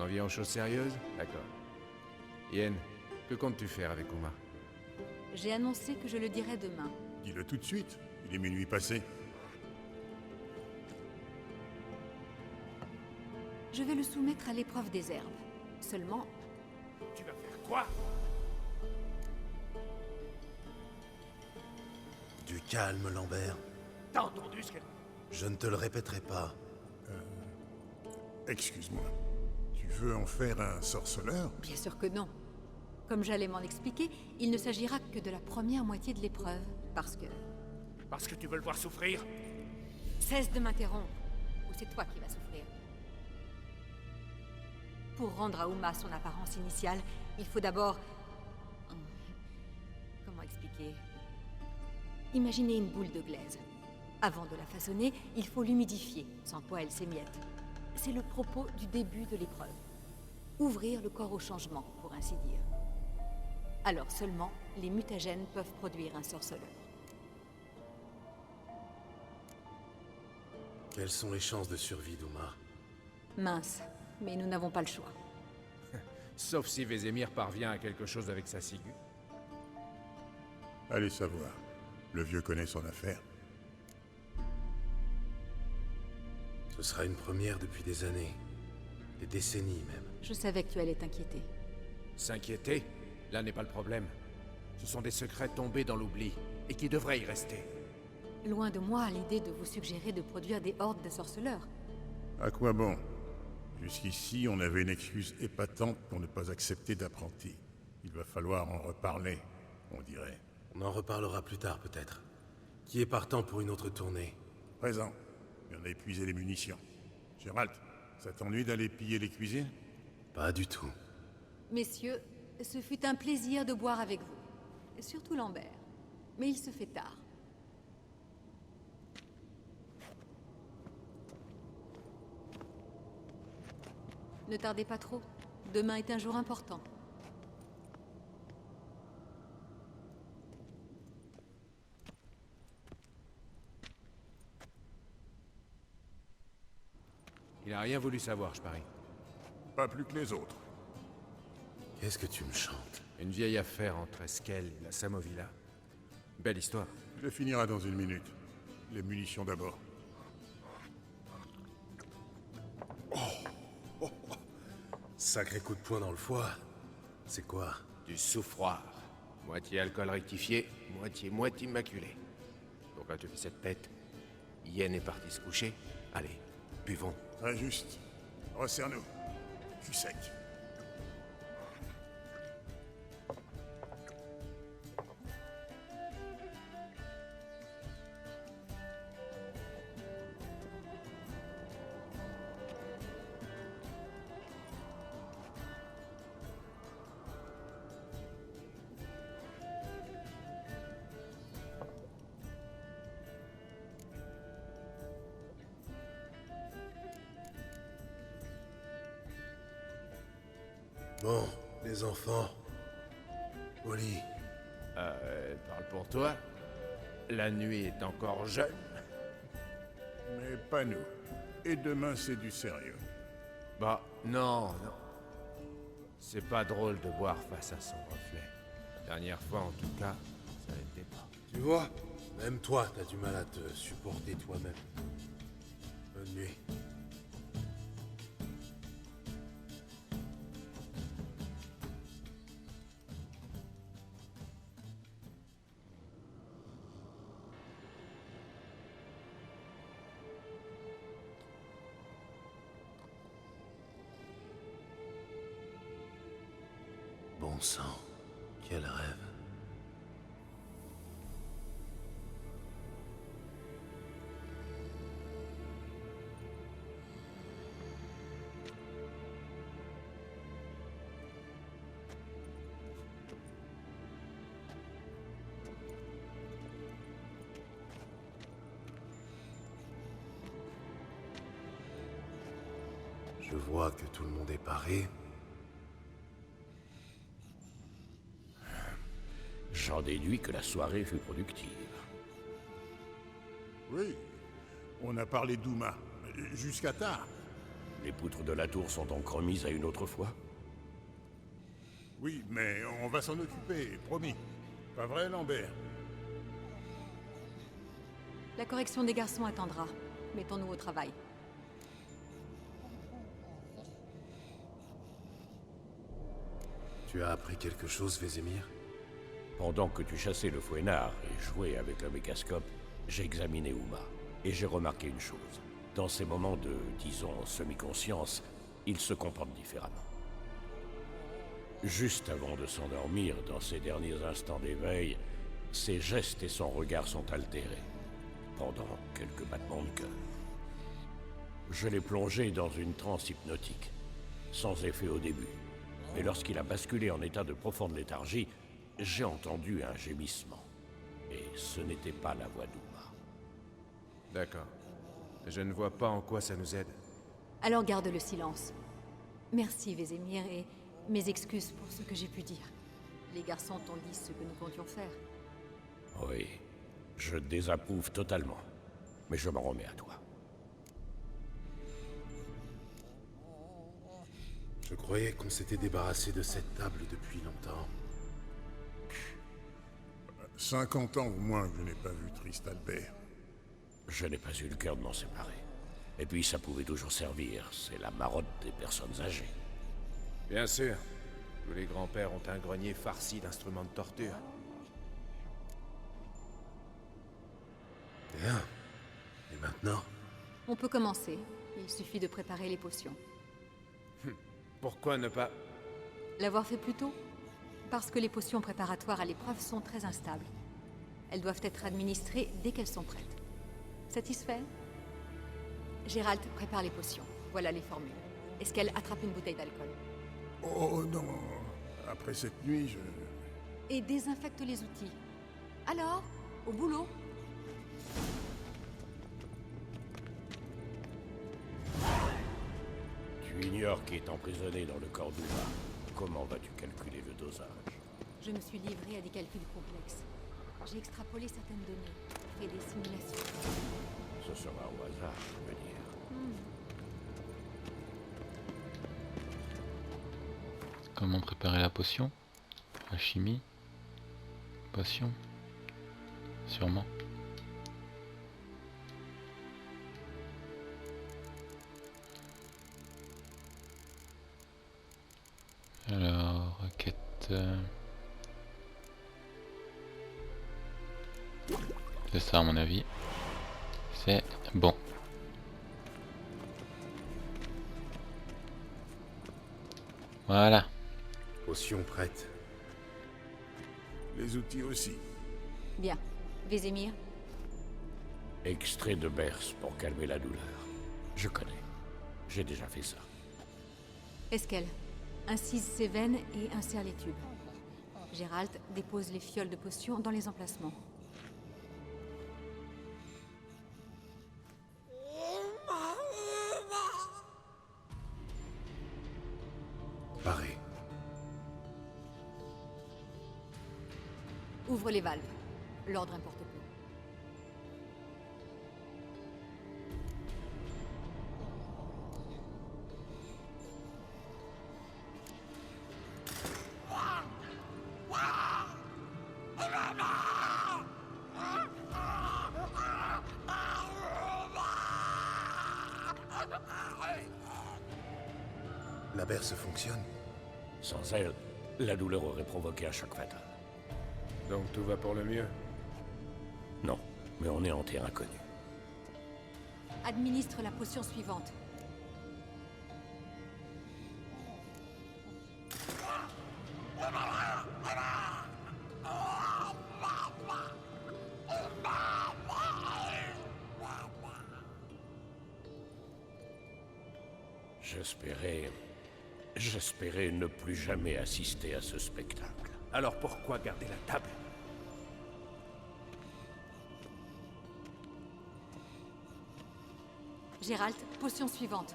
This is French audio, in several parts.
viens aux choses sérieuses? D'accord. Yen, que comptes-tu faire avec Uma? J'ai annoncé que je le dirais demain. Dis-le tout de suite. Il est minuit passé. Je vais le soumettre à l'épreuve des herbes. Seulement, Tu vas faire quoi? Du calme, Lambert. T'as entendu ce qu'elle... Je ne te le répéterai pas. Excuse-moi. Tu veux en faire un sorceleur? bien sûr que non. Comme j'allais m'en expliquer, il ne s'agira que de la première moitié de l'épreuve, parce que... Parce que tu veux le voir souffrir? Cesse de m'interrompre, ou c'est toi qui vas souffrir. Pour rendre à Uma son apparence initiale, il faut d'abord... Comment expliquer? Imaginez une boule de glaise. Avant de la façonner, il faut l'humidifier, sans quoi elle s'émiette. C'est le propos du début de l'épreuve. Ouvrir le corps au changement, pour ainsi dire. Alors seulement, les mutagènes peuvent produire un sorceleur. Quelles sont les chances de survie d'Uma? Mince, mais nous n'avons pas le choix. Sauf si Vézémir parvient à quelque chose avec sa ciguë. Allez savoir. Le vieux connaît son affaire. Ce sera une première depuis des années. Des décennies même. Je savais que tu allais t'inquiéter. S'inquiéter? Là n'est pas le problème. Ce sont des secrets tombés dans l'oubli, et qui devraient y rester. Loin de moi l'idée de vous suggérer de produire des hordes de sorceleurs. À quoi bon? Jusqu'ici, on avait une excuse épatante pour ne pas accepter d'apprentis. Il va falloir en reparler, on dirait. On en reparlera plus tard, peut-être. Qui est partant pour une autre tournée? Présent. Et on a épuisé les munitions. Gérald, ça t'ennuie d'aller piller les cuisines? Pas du tout. Messieurs, ce fut un plaisir de boire avec vous. Surtout Lambert. Mais il se fait tard. Ne tardez pas trop. Demain est un jour important. Il n'a rien voulu savoir, je parie. Pas plus que les autres. Qu'est-ce que tu me chantes? Une vieille affaire entre Eskel et la Samovilla. Belle histoire. Tu le finiras dans une minute. Les munitions d'abord. Sacré coup de poing dans le foie. C'est quoi? Du soufroir. Moitié alcool rectifié, moitié mouette immaculée. Pourquoi tu fais cette tête? Yen est parti se coucher. Allez, buvons. Très juste. Resserre-nous. Cul sec. Bon, les enfants. Au lit. Parle pour toi. La nuit est encore jeune. Mais pas nous. Et demain, c'est du sérieux. Bah, non. C'est pas drôle de boire face à son reflet. Dernière fois, en tout cas, ça n'était pas. Tu vois? Même toi, t'as du mal à te supporter toi-même. Bonne nuit. Bon sang, quel rêve. Je vois que tout le monde est paré. J'en déduis que la soirée fut productive. Oui. On a parlé d'Uma. Jusqu'à tard. Les poutres de la tour sont donc remises à une autre fois? Oui, mais on va s'en occuper, promis. Pas vrai, Lambert? La correction des garçons attendra. Mettons-nous au travail. Tu as appris quelque chose, Vézémir? Pendant que tu chassais le fouettard et jouais avec le mécascope, j'ai examiné Uma. Et j'ai remarqué une chose. Dans ces moments de, disons, semi-conscience, il se comporte différemment. Juste avant de s'endormir, dans ses derniers instants d'éveil, ses gestes et son regard sont altérés, pendant quelques battements de cœur. Je l'ai plongé dans une transe hypnotique, sans effet au début. Mais lorsqu'il a basculé en état de profonde léthargie, j'ai entendu un gémissement. Et ce n'était pas la voix d'Uma. D'accord. Je ne vois pas en quoi ça nous aide. Alors garde le silence. Merci, Vézémir, et mes excuses pour ce que j'ai pu dire. Les garçons t'ont dit ce que nous comptions faire. Oui, je désapprouve totalement. Mais je m'en remets à toi. Je croyais qu'on s'était débarrassé de cette table depuis longtemps. 50 ans au moins que je n'ai pas vu Trist Albert. Je n'ai pas eu le cœur de m'en séparer. Et puis ça pouvait toujours servir, c'est la marotte des personnes âgées. Bien sûr. Tous les grands-pères ont un grenier farci d'instruments de torture. Bien. Et maintenant? On peut commencer. Il suffit de préparer les potions. Pourquoi ne pas... L'avoir fait plus tôt? Parce que les potions préparatoires à l'épreuve sont très instables. Elles doivent être administrées dès qu'elles sont prêtes. Satisfait? Gérald prépare les potions. Voilà les formules. Est-ce qu'elle attrape une bouteille d'alcool? Oh non, après cette nuit, je... Et désinfecte les outils. Alors, au boulot. Tu ignores qui est emprisonné dans le corps d'Uma. Comment vas-tu calculer le dosage? Je me suis livrée à des calculs complexes. J'ai extrapolé certaines données, fait des simulations. Ce sera au hasard, je veux dire. Comment préparer la potion? La chimie? Potion? Sûrement. Alors, quête... C'est ça à mon avis. C'est bon. Voilà. Potion prête. Les outils aussi. Bien. Vézémir? Extrait de berce pour calmer la douleur. Je connais. J'ai déjà fait ça. Esquelle. Incise ses veines et insère les tubes. Gérald dépose les fioles de potions dans les emplacements. Paré. Ouvre les valves. L'ordre importe peu. La berce fonctionne? Sans elle, la douleur aurait provoqué un choc fatal. Donc tout va pour le mieux. Non, mais on est en terre inconnue. Administre la potion suivante. J'espérais ne plus jamais assister à ce spectacle. Alors pourquoi garder la table? Gérald, potion suivante.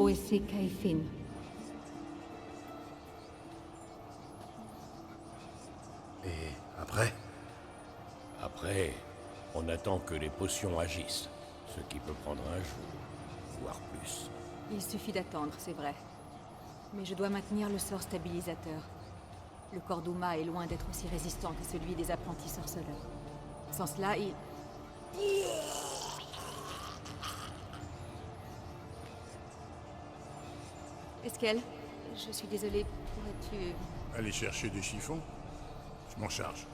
Oese Kaifin. Et après? Après, on attend que les potions agissent, ce qui peut prendre un jour, voire plus. Il suffit d'attendre, c'est vrai. Mais je dois maintenir le sort stabilisateur. Le corps d'Uma est loin d'être aussi résistant que celui des apprentis sorceleurs. Sans cela, il... Esquel, je suis désolée, pourrais-tu... Allez chercher des chiffons. Je m'en charge.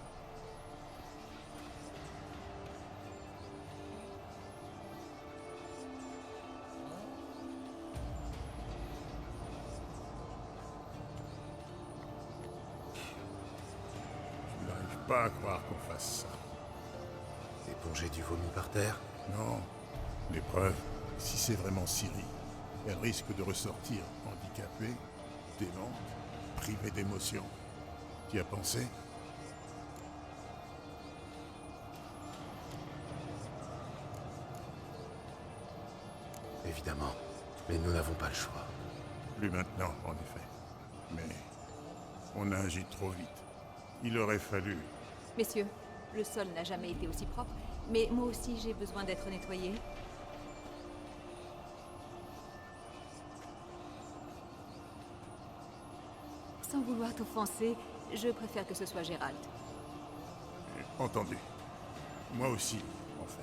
Je n'arrive pas à croire qu'on fasse ça. Éponger du vomi par terre? Non. L'épreuve, si c'est vraiment Ciri, elle risque de ressortir handicapée, démente, privée d'émotion. Tu y as pensé? Évidemment. Mais nous n'avons pas le choix. Plus maintenant, en effet. Mais on a agi trop vite. Il aurait fallu... Messieurs, le sol n'a jamais été aussi propre, mais moi aussi j'ai besoin d'être nettoyé. Sans vouloir t'offenser, je préfère que ce soit Gérald. Entendu. Moi aussi, en fait.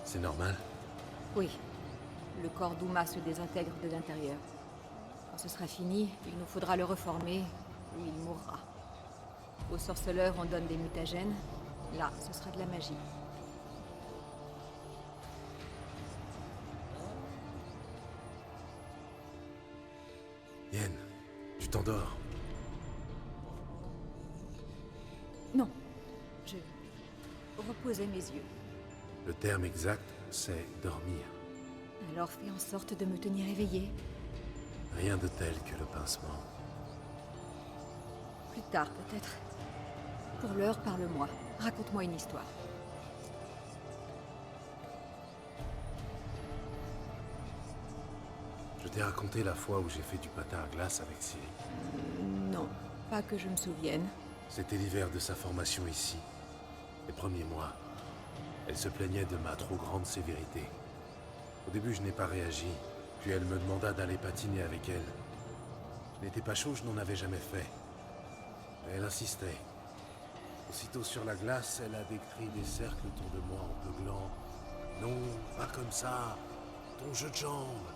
C'est normal? Oui. Le corps d'Uma se désintègre de l'intérieur. Quand ce sera fini, il nous faudra le reformer, ou il mourra. Aux sorceleurs, on donne des mutagènes. Là, ce sera de la magie. Yen, tu t'endors? Non. Je reposais mes yeux. Le terme exact, c'est dormir. Alors fais en sorte de me tenir éveillée. Rien de tel que le pincement. Plus tard, peut-être. Pour l'heure, parle-moi. Raconte-moi une histoire. Je t'ai raconté la fois où j'ai fait du patin à glace avec Ciri. Non, pas que je me souvienne. C'était l'hiver de sa formation ici. Les premiers mois. Elle se plaignait de ma trop grande sévérité. Au début, je n'ai pas réagi. Puis elle me demanda d'aller patiner avec elle. Je n'étais pas chaud, je n'en avais jamais fait. Mais elle insistait. Aussitôt sur la glace, elle a décrit des cercles autour de moi en beuglant. Non, pas comme ça. Ton jeu de jambes.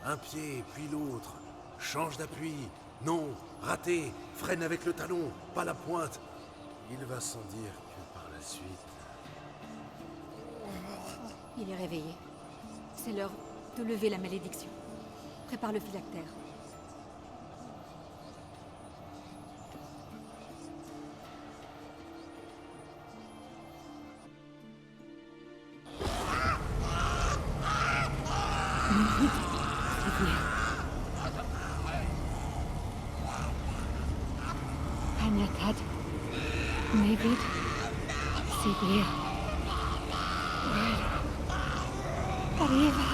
Un pied, puis l'autre. Change d'appui. Non, raté. Freine avec le talon, pas la pointe. Il va sans dire que par la suite... Il est réveillé. C'est l'heure de lever la malédiction. Prépare le phylactère. Anatad, Nevid, Sibir, Arriva,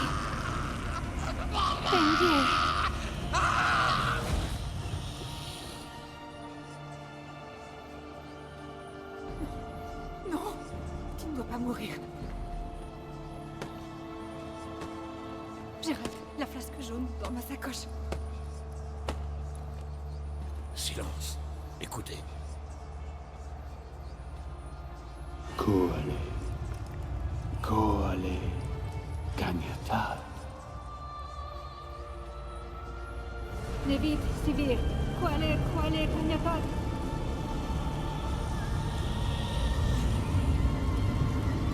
Pendier. Non, tu ne dois pas mourir. Gérald, la flasque jaune dans ma sacoche. Silence. Écoutez. Koale, Gagnatad. Nevid, Sibir, Koale, Gagnapad.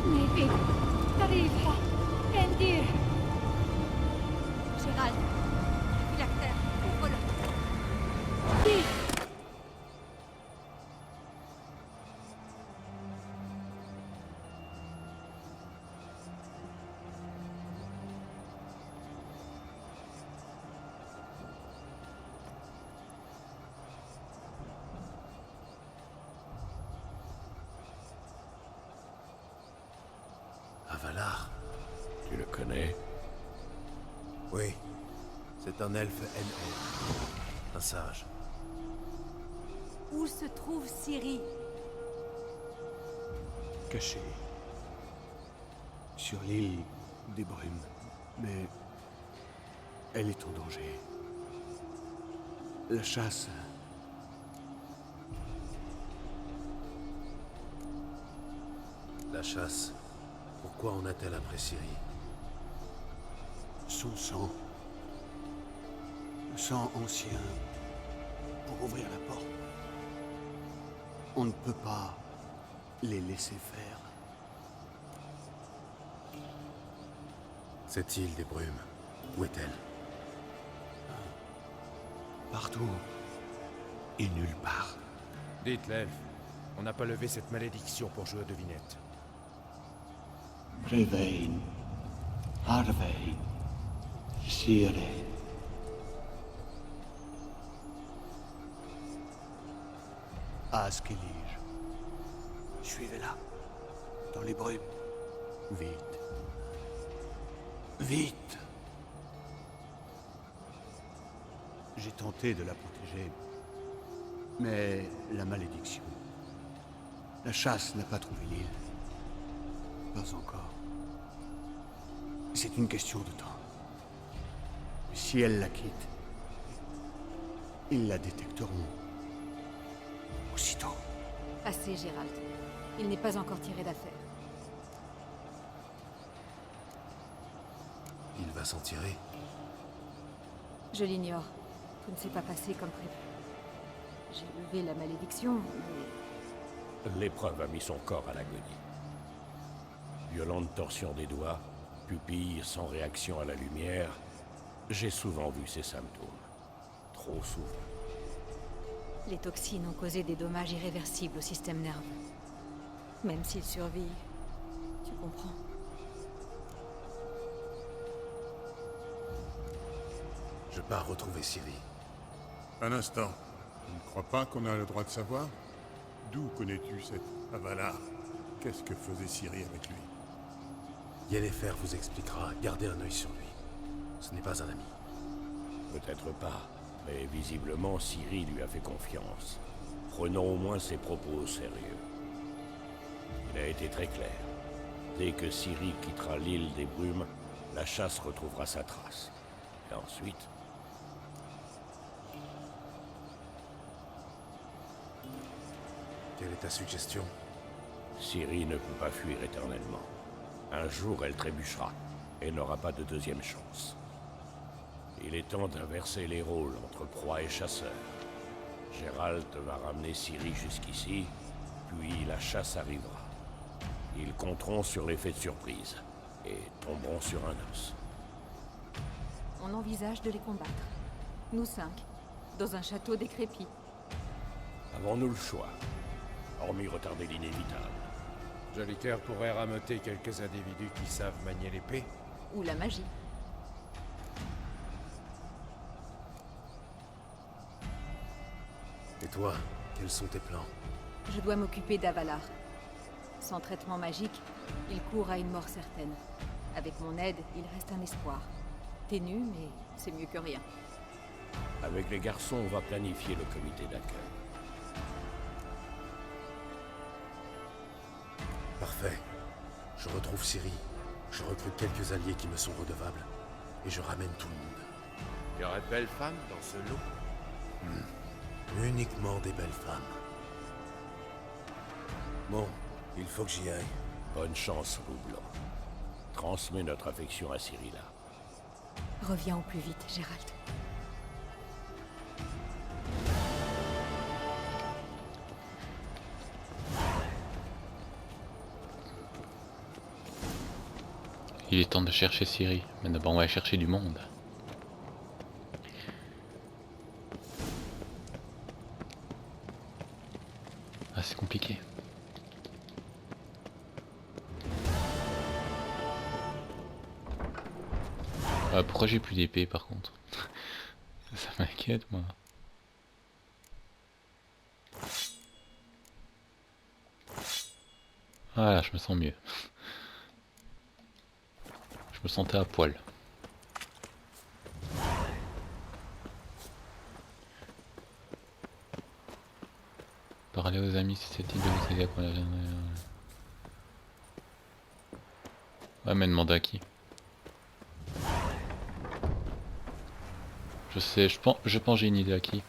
Nevid, Arriva, Pendir. Gérald, phylactère, ouvre-le. Vite. Oui. C'est un elfe NL. Un sage. Où se trouve Ciri? Caché. Sur l'île des Brumes. Mais elle est en danger. La chasse. La chasse. Pourquoi en a-t-elle après Ciri? Son sang. Le sang ancien. Pour ouvrir la porte. On ne peut pas les laisser faire. Cette île des Brumes, où est-elle? Partout. Et nulle part. Dites l'elfe, on n'a pas levé cette malédiction pour jouer aux devinettes. Revein. Harvein. Ciri. Askelige. Suivez-la. Dans les brumes. Vite. Vite. J'ai tenté de la protéger. Mais la malédiction. La chasse n'a pas trouvé l'île. Pas encore. C'est une question de temps. Mais si elle la quitte, ils la détecteront. Aussitôt. Assez, Gérald. Il n'est pas encore tiré d'affaire. Il va s'en tirer. Je l'ignore. Tout ne s'est pas passé comme prévu. J'ai levé la malédiction, mais... L'épreuve a mis son corps à l'agonie. Violente torsion des doigts, pupille sans réaction à la lumière. J'ai souvent vu ces symptômes. Trop souvent. Les toxines ont causé des dommages irréversibles au système nerveux. Même s'il survit, tu comprends. Je pars retrouver Ciri. Un instant. Tu ne crois pas qu'on a le droit de savoir? D'où connais-tu cet Avalar? Qu'est-ce que faisait Ciri avec lui? Yennefer vous expliquera. Gardez un œil sur lui. Ce n'est pas un ami. Peut-être pas, mais visiblement Ciri lui a fait confiance. Prenons au moins ses propos au sérieux. Il a été très clair. Dès que Ciri quittera l'île des Brumes, la chasse retrouvera sa trace. Et ensuite... Quelle est ta suggestion? Ciri ne peut pas fuir éternellement. Un jour, elle trébuchera, et n'aura pas de deuxième chance. Il est temps d'inverser les rôles entre proie et chasseur. Geralt va ramener Ciri jusqu'ici, puis la chasse arrivera. Ils compteront sur l'effet de surprise, et tomberont sur un os. On envisage de les combattre. Nous 5, dans un château décrépit. Avons-nous le choix? Hormis retarder l'inévitable. Jolicoeur pourrait rameuter quelques individus qui savent manier l'épée. Ou la magie. Et toi, quels sont tes plans? Je dois m'occuper d'Avalar. Sans traitement magique, il court à une mort certaine. Avec mon aide, il reste un espoir. Ténu, mais c'est mieux que rien. Avec les garçons, on va planifier le comité d'accueil. Parfait. Je retrouve Ciri. Je recrute quelques alliés qui me sont redevables. Et je ramène tout le monde. Il y aurait de belles femmes dans ce lot. Uniquement des belles femmes. Bon, il faut que j'y aille. Bonne chance, loup blanc. Transmets notre affection à Ciri là. Reviens au plus vite, Gérald. Il est temps de chercher Ciri, mais d'abord on va chercher du monde. Ah, c'est compliqué. Pourquoi j'ai plus d'épée par contre? Ça m'inquiète moi. Voilà, je me sens mieux. Je me sentais à poil. Parler aux amis si c'est de vous aider à quoi la viande. Ouais, mais demander à qui? Je sais, je pense j'ai une idée à qui.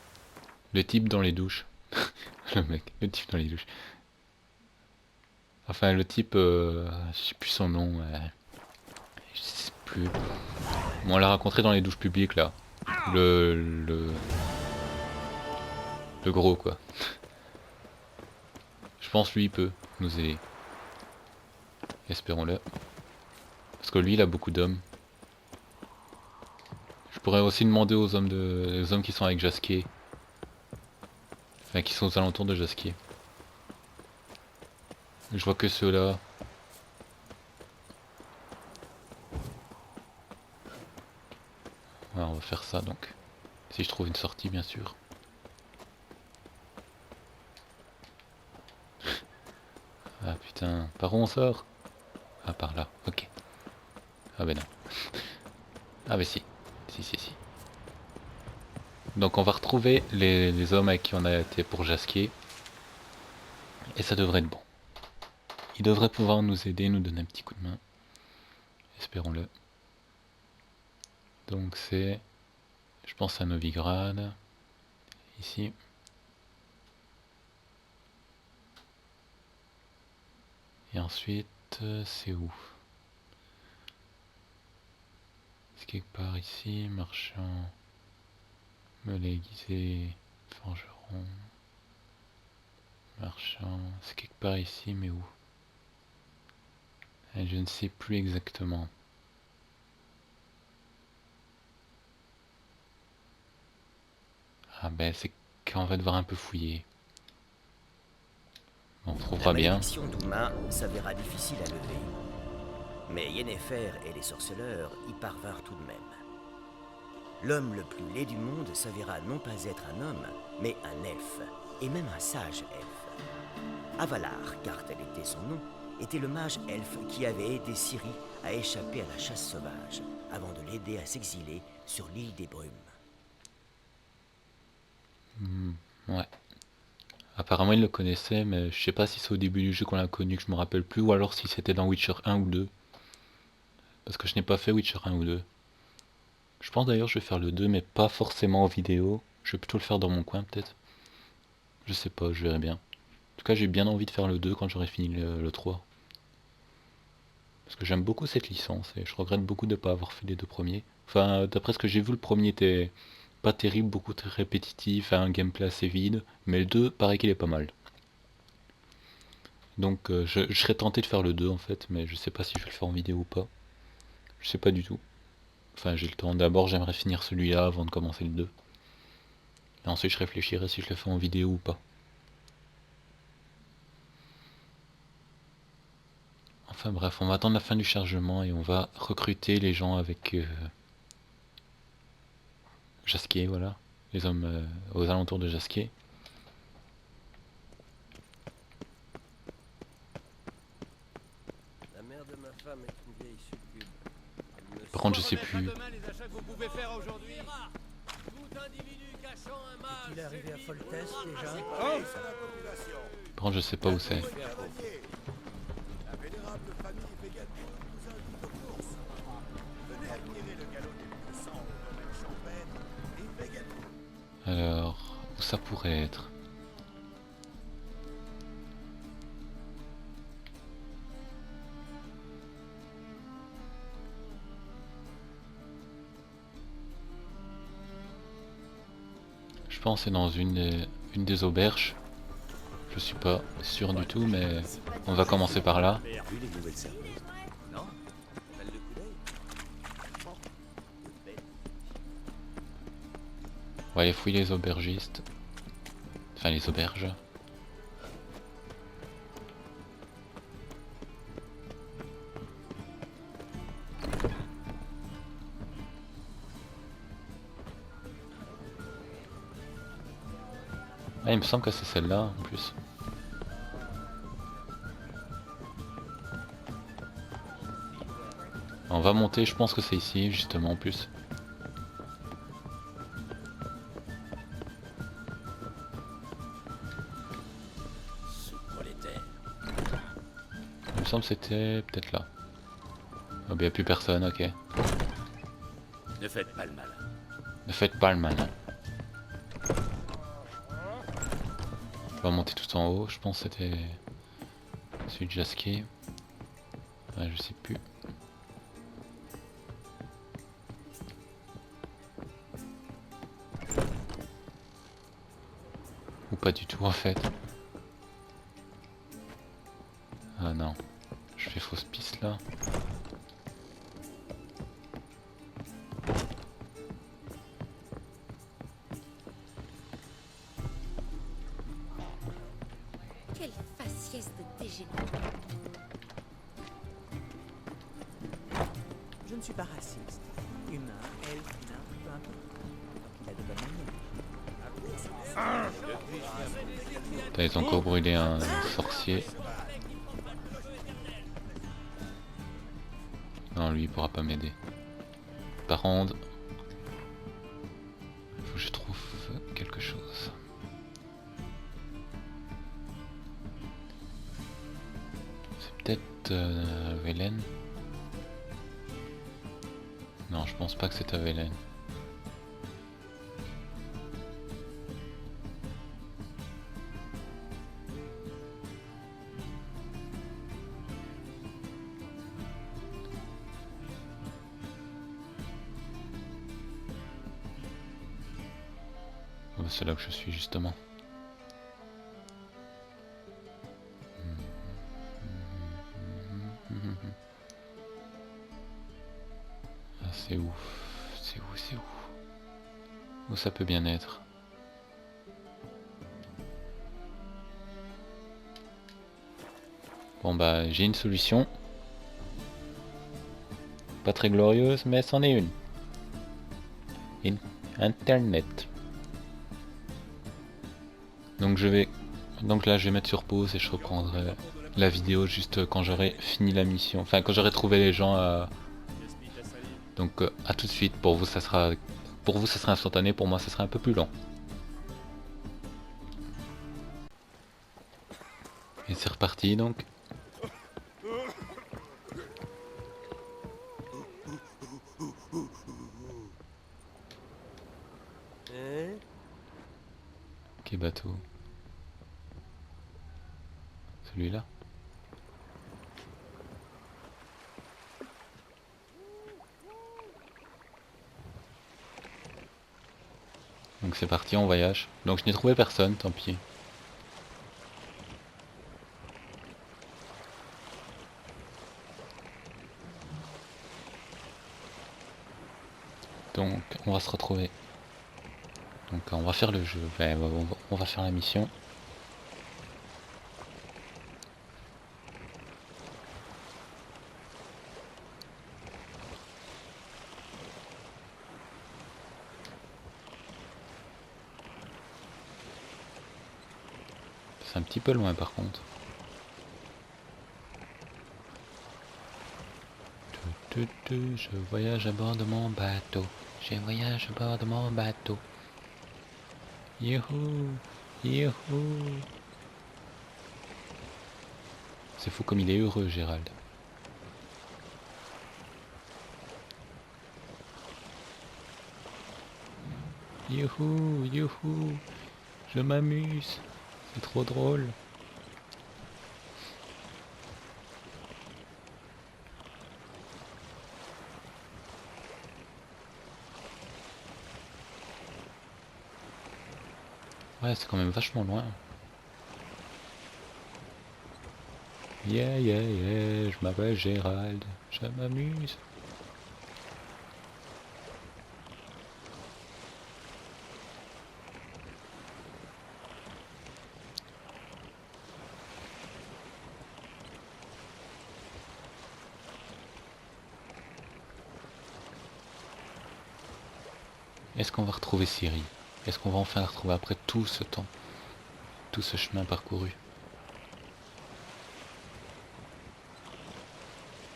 Le type dans les douches. le type dans les douches. Enfin, le type, je sais plus son nom. Je sais plus. Bon, on l'a rencontré dans les douches publiques là. Le gros quoi. Je pense lui il peut nous aider. Espérons-le. Parce que lui il a beaucoup d'hommes. Je pourrais aussi demander aux hommes qui sont avec Jasquier. Enfin qui sont aux alentours de Jasquier. Je vois que ceux-là. Alors, on va faire ça donc. Si je trouve une sortie bien sûr. Ah putain, par où on sort? Ah par là, ok. Ah ben non. Ah ben si. Si. Donc on va retrouver les hommes avec qui on a été pour Jasquier. Et ça devrait être bon. Ils devraient pouvoir nous aider, nous donner un petit coup de main. Espérons-le. Donc c'est... Je pense à Novigrad. Ici. Et ensuite, c'est où? C'est quelque part ici, marchand, meule aiguisé, forgeron, marchand, c'est quelque part ici, mais où? Et je ne sais plus exactement. Ah ben c'est qu'on va devoir un peu fouiller. On trouvera bien. La malédiction d'Uma s'avéra difficile à lever. Mais Yennefer et les sorceleurs y parvinrent tout de même. L'homme le plus laid du monde s'avéra non pas être un homme, mais un elfe, et même un sage elfe. Avalar, car tel était son nom, était le mage elfe qui avait aidé Ciri à échapper à la chasse sauvage, avant de l'aider à s'exiler sur l'île des Brumes. Ouais. Apparemment il le connaissait, mais je sais pas si c'est au début du jeu qu'on l'a connu, que je me rappelle plus, ou alors si c'était dans Witcher 1 ou 2. Parce que je n'ai pas fait Witcher 1 ou 2. Je pense d'ailleurs que je vais faire le 2, mais pas forcément en vidéo. Je vais plutôt le faire dans mon coin peut-être. Je sais pas, je verrai bien. En tout cas j'ai bien envie de faire le 2 quand j'aurai fini le 3. Parce que j'aime beaucoup cette licence et je regrette beaucoup de ne pas avoir fait les deux premiers. Enfin, d'après ce que j'ai vu, le premier était pas terrible, beaucoup très répétitif, un gameplay assez vide. Mais le 2, paraît qu'il est pas mal. Donc je serais tenté de faire le 2 en fait, mais je sais pas si je vais le faire en vidéo ou pas. Je sais pas du tout. Enfin, j'ai le temps. D'abord, j'aimerais finir celui-là avant de commencer le 2. Et ensuite, je réfléchirai si je le fais en vidéo ou pas. Enfin bref, on va attendre la fin du chargement et on va recruter les gens avec Jasquier, voilà. Les hommes aux alentours de Jasquier. La mère de ma femme est une vieille succube. Par contre, je sais plus. Il est arrivé à Foltest déjà. Par contre, je sais pas où c'est. Alors, où ça pourrait être? Je pense que c'est dans une des auberges. Je suis pas sûr du tout, mais on va commencer par là. On va aller fouiller les aubergistes. Enfin les auberges. Ah, il me semble que c'est celle-là en plus. On va monter, je pense que c'est ici justement en plus. semble que c'était peut-être là. Oh, bien, plus personne, ok. Ne faites pas le mal. Ne faites pas le malin. On va monter tout en haut, je pense que c'était celui de Jasquet. Ouais, je sais plus. Ou pas du tout en fait. Ah non, je fais fausse piste là. Quelle faciès de dégénéré. Je ne suis pas raciste. Humain, elfe, nain, peu importe. Il a de bonnes manières. Putain, ils ont encore brûlé un sorcier. Non, lui il pourra pas m'aider. Par contre, il faut que je trouve quelque chose. C'est peut-être Velen. Non, je pense pas que c'est à Velen. C'est là que je suis justement. Ah, c'est où? C'est où? C'est où? Où ça peut bien être? Bon bah j'ai une solution. Pas très glorieuse mais c'en est une. Internet. Donc là je vais mettre sur pause et je reprendrai la vidéo juste quand j'aurai fini la mission. Enfin quand j'aurai trouvé les gens à... Donc à tout de suite. Pour vous ça sera instantané, pour moi ça sera un peu plus long. Et c'est reparti donc. Ok, bateau. Celui-là. Donc c'est parti, on voyage. Donc je n'ai trouvé personne, tant pis. Donc on va se retrouver. Donc on va faire le jeu, enfin, on va faire la mission. C'est un petit peu loin par contre. Je voyage à bord de mon bateau. Je voyage à bord de mon bateau. Youhou, youhou. C'est fou comme il est heureux, Gérald. Youhou, youhou. Je m'amuse. C'est trop drôle. Ouais, c'est quand même vachement loin. Yeah, yeah, yeah, je m'appelle Gérald, je m'amuse. Est-ce qu'on va retrouver Ciri? Est-ce qu'on va enfin la retrouver après tout ce temps? Tout ce chemin parcouru?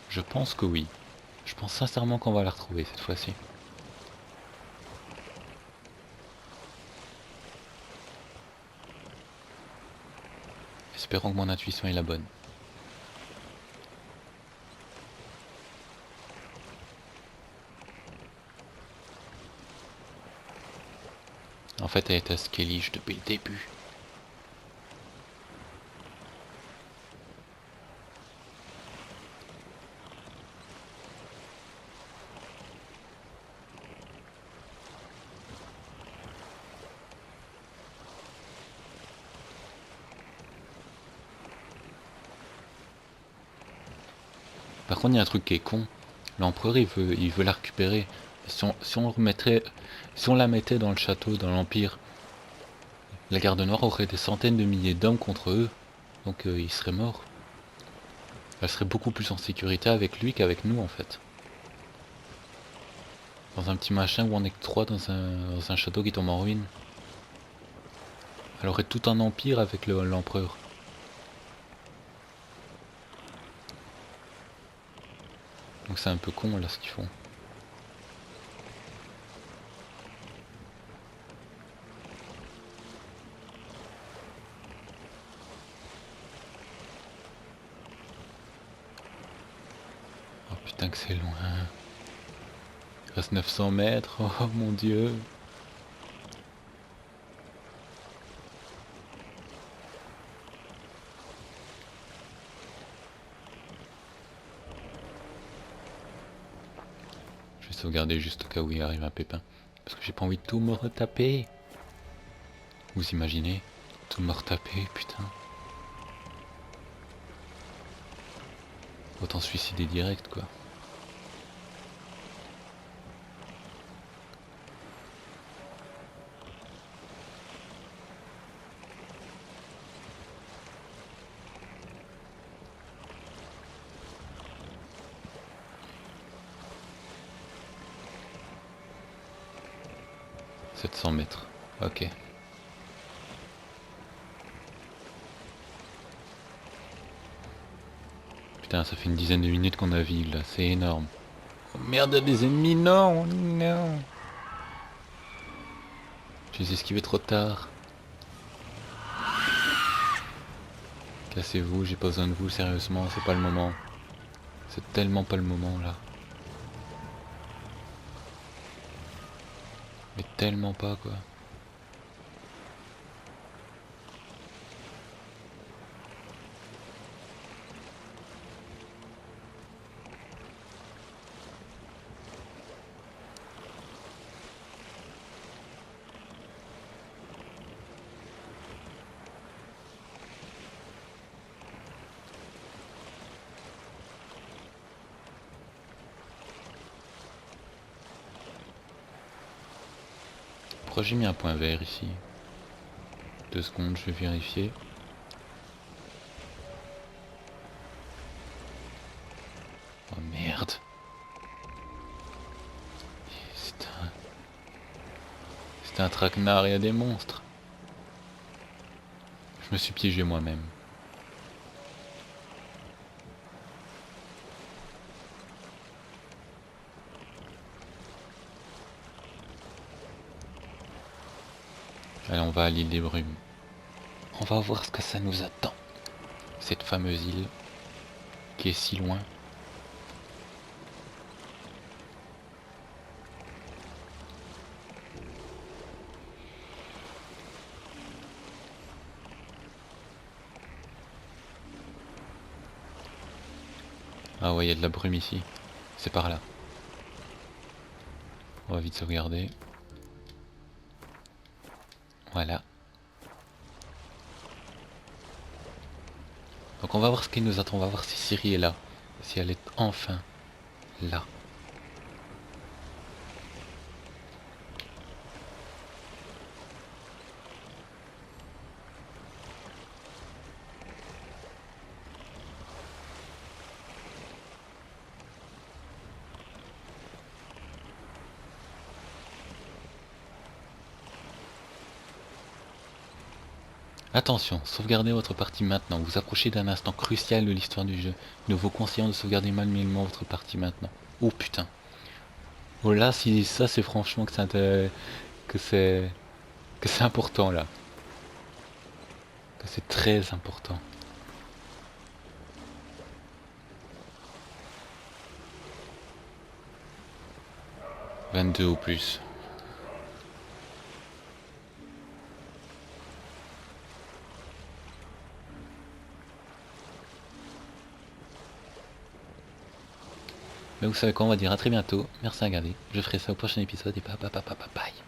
Je pense que oui. Je pense sincèrement qu'on va la retrouver cette fois-ci. Espérons que mon intuition est la bonne. En fait, elle était à Skellige depuis le début. Par contre, il y a un truc qui est con. L'empereur, il veut la récupérer. Si on la mettait dans le château, dans l'Empire, la Garde Noire aurait des centaines de milliers d'hommes contre eux. Donc ils seraient morts. Elle serait beaucoup plus en sécurité avec lui qu'avec nous, en fait. Dans un petit machin où on est que 3 dans un château qui tombe en ruine. Elle aurait tout un empire avec l'empereur. Donc c'est un peu con là ce qu'ils font. Oh putain que c'est loin. Il reste 900 mètres, oh mon dieu. Je vais sauvegarder juste au cas où il arrive un pépin. Parce que j'ai pas envie de tout me retaper. Vous imaginez? Tout me retaper, putain. Autant se suicider direct quoi. « 700 mètres. Ok. Putain, ça fait une dizaine de minutes qu'on navigue là, c'est énorme. Oh merde, il y a des ennemis, non, non. Je les ai esquivés trop tard. Cassez-vous, j'ai pas besoin de vous, sérieusement, c'est pas le moment. C'est tellement pas le moment là. Mais tellement pas quoi. Pourquoi j'ai mis un point vert ici? 2 secondes, je vais vérifier. Oh merde. C'est un traquenard, il y a des monstres. Je me suis piégé moi-même. Allez, on va à l'île des Brumes. On va voir ce que ça nous attend. Cette fameuse île qui est si loin. Ah ouais, il y a de la brume ici. C'est par là. On va vite sauvegarder. Voilà. Donc on va voir ce qui nous attend. On va voir si Ciri est là. Si elle est enfin là. Attention, sauvegardez votre partie maintenant. Vous approchez d'un instant crucial de l'histoire du jeu. Nous vous conseillons de sauvegarder manuellement votre partie maintenant. Oh putain. Oh là, si ça c'est franchement que c'est important là. Que c'est très important. « 22 ou plus. » Mais vous savez quoi, on va dire à très bientôt. Merci à regarder. Je ferai ça au prochain épisode et bye.